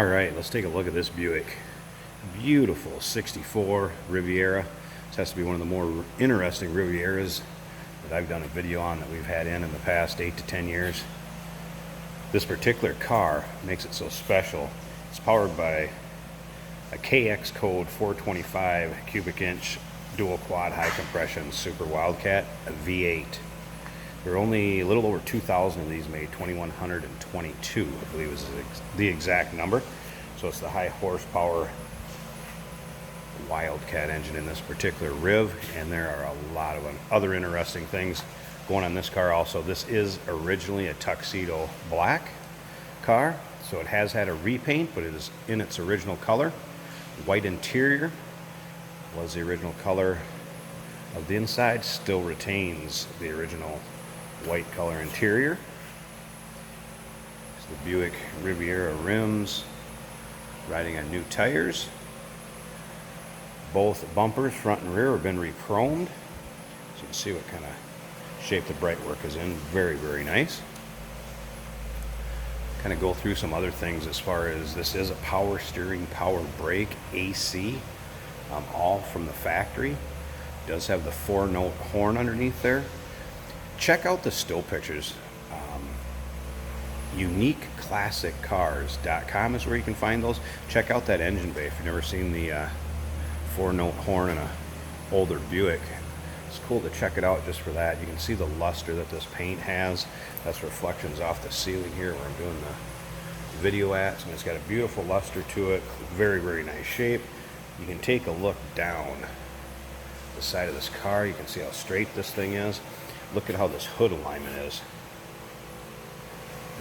All right, let's take a look at this Buick. Beautiful 64 Riviera. This has to be one of the more interesting Rivieras that I've done a video on that we've had in the past 8 to 10 years. This particular car makes it so special. It's powered by a KX code 425 cubic inch dual quad high compression Super Wildcat, a V8. There are only a little over 2,000 of these made, 2,122, I believe is the exact number. So it's the high horsepower Wildcat engine in this particular Riv, and there are a lot of other interesting things going on this car also. This is originally a tuxedo black car, so it has had a repaint, but it is in its original color. White interior was the original color of the inside, still retains the original white color interior. It's the Buick Riviera rims, riding on new tires. Both bumpers, front and rear, have been re-chromed, so you can see what kind of shape the bright work is in. Very, very nice. Kind of go through some other things as far as this is a power steering, power brake, AC, all from the factory. It does have the 4-note horn underneath there. Check out the still pictures. UniqueClassicCars.com is where you can find those. Check out that engine bay if you've never seen the 4-note horn in a older Buick. It's cool to check it out just for that. You can see the luster that this paint has. That's reflections off the ceiling here where I'm doing the video at. So it's got a beautiful luster to it. Very, very nice shape. You can take a look down the side of this car. You can see how straight this thing is. Look at how this hood alignment is.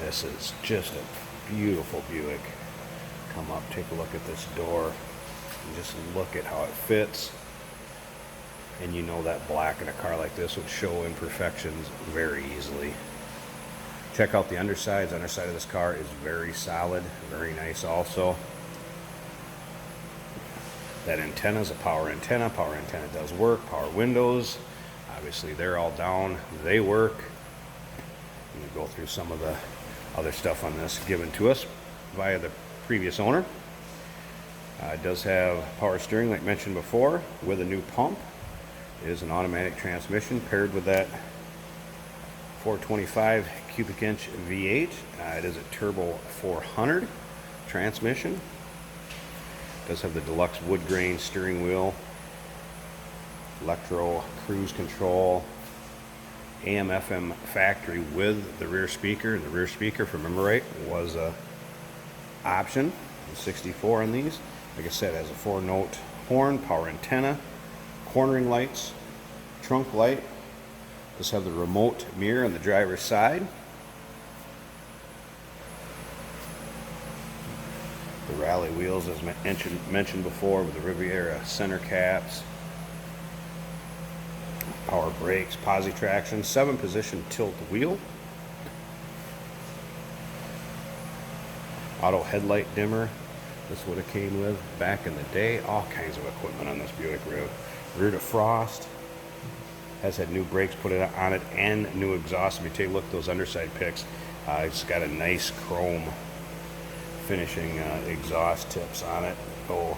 This is just a beautiful Buick. Come up, take a look at this door, and just look at how it fits. And you know that black in a car like this would show imperfections very easily. Check out the underside. The underside of this car is very solid, very nice also. That antenna is a power antenna. Power antenna does work. Power windows, obviously they're all down. They work. I'm going to go through some of the other stuff on this given to us via the previous owner. It does have power steering like mentioned before with a new pump. It is an automatic transmission paired with that 425 cubic inch V8. It is a turbo 400 transmission. It does have the deluxe wood grain steering wheel, electro cruise control, AM FM factory with the rear speaker. And the rear speaker, if I remember right, was a option. The 64 on these. Like I said, it has a 4-note horn, power antenna, cornering lights, trunk light. Just have the remote mirror on the driver's side. The rally wheels, as mentioned before, with the Riviera center caps. Power brakes, posi traction, 7-position tilt wheel. Auto headlight dimmer. This would have came with back in the day. All kinds of equipment on this Buick Riv. Rear defrost. Has had new brakes put on it and new exhaust. If you take a look at those underside picks, it's got a nice chrome finishing exhaust tips on it. Oh,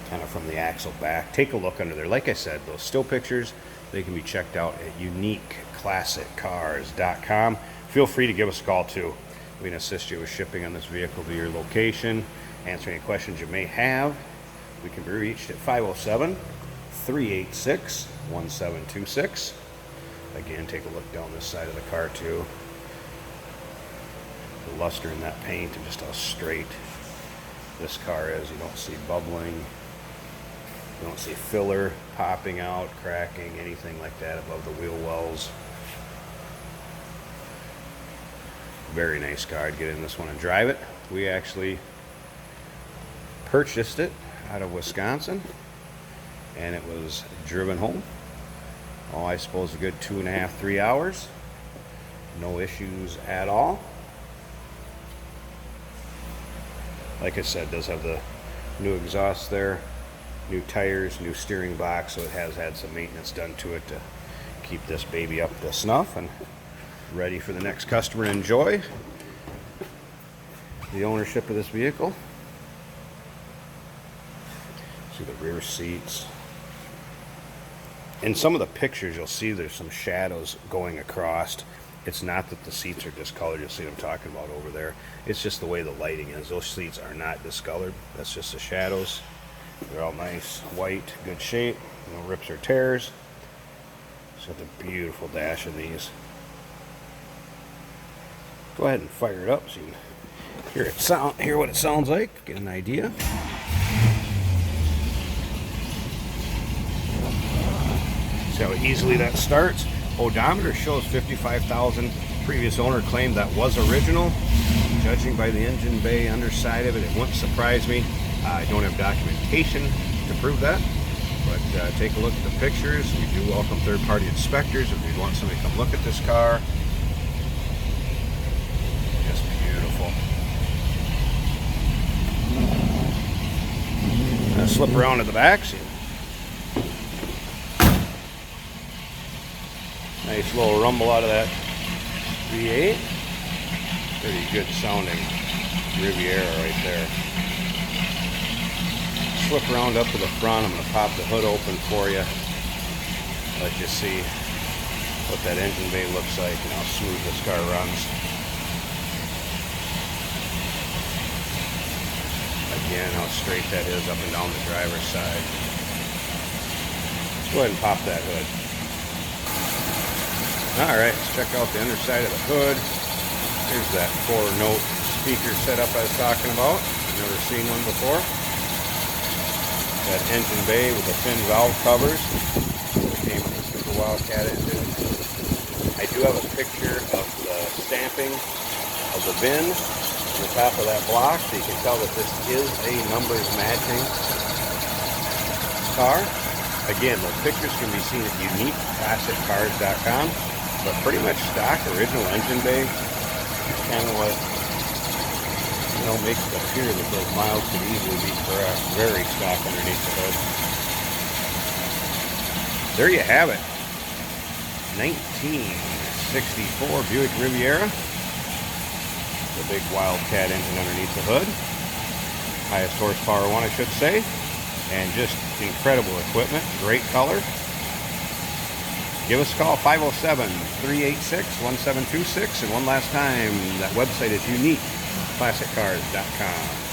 kind of from the axle back. Take a look under there. Like I said, those still pictures, they can be checked out at UniqueClassicCars.com. Feel free to give us a call too. We can assist you with shipping on this vehicle to your location, answer any questions you may have. We can be reached at 507-386-1726. Again, take a look down this side of the car too. The luster in that paint and just how straight this car is. You don't see bubbling. You don't see filler popping out, cracking, anything like that above the wheel wells. Very nice car. I'd get in this one and drive it. We actually purchased it out of Wisconsin, and it was driven home. Oh, I suppose a good 2.5, 3 hours. No issues at all. Like I said, it does have the new exhaust there, new tires, new steering box, so it has had some maintenance done to it to keep this baby up to snuff and ready for the next customer to enjoy. the ownership of this vehicle. See the rear seats. In some of the pictures, you'll see there's some shadows going across. It's not that the seats are discolored. You'll see what I'm talking about over there. It's just the way the lighting is. Those seats are not discolored. That's just the shadows. They're all nice, white, good shape. No rips or tears. It's got the beautiful dash in these. Go ahead and fire it up so you can hear what it sounds like. Get an idea. See how easily that starts. Odometer shows 55,000. Previous owner claimed that was original. Judging by the engine bay underside of it, it wouldn't surprise me. I don't have documentation to prove that, but take a look at the pictures. We do welcome third-party inspectors if you want somebody to come look at this car. Just beautiful. Slip around to the back. See. Nice little rumble out of that V8. Pretty good sounding Riviera right there. Slip around up to the front. I'm going to pop the hood open for you. Let you see what that engine bay looks like and how smooth this car runs. Again, how straight that is up and down the driver's side. Let's go ahead and pop that hood. Alright, let's check out the underside of the hood. Here's that 4-note speaker setup I was talking about. Never seen one before. That engine bay with the thin valve covers. Came with the Super Wildcat engine. I do have a picture of the stamping of the VIN on the top of that block, so you can tell that this is a numbers matching car. Again, those pictures can be seen at uniqueclassiccars.com. But pretty much stock, original engine bay. Kind of what, makes it appear that those miles could easily be correct. Very stock underneath the hood. There you have it. 1964 Buick Riviera. The big Wildcat engine underneath the hood. Highest horsepower one, I should say. And just incredible equipment. Great color. Give us a call, 507-386-1726. And one last time, that website is uniqueclassiccars.com.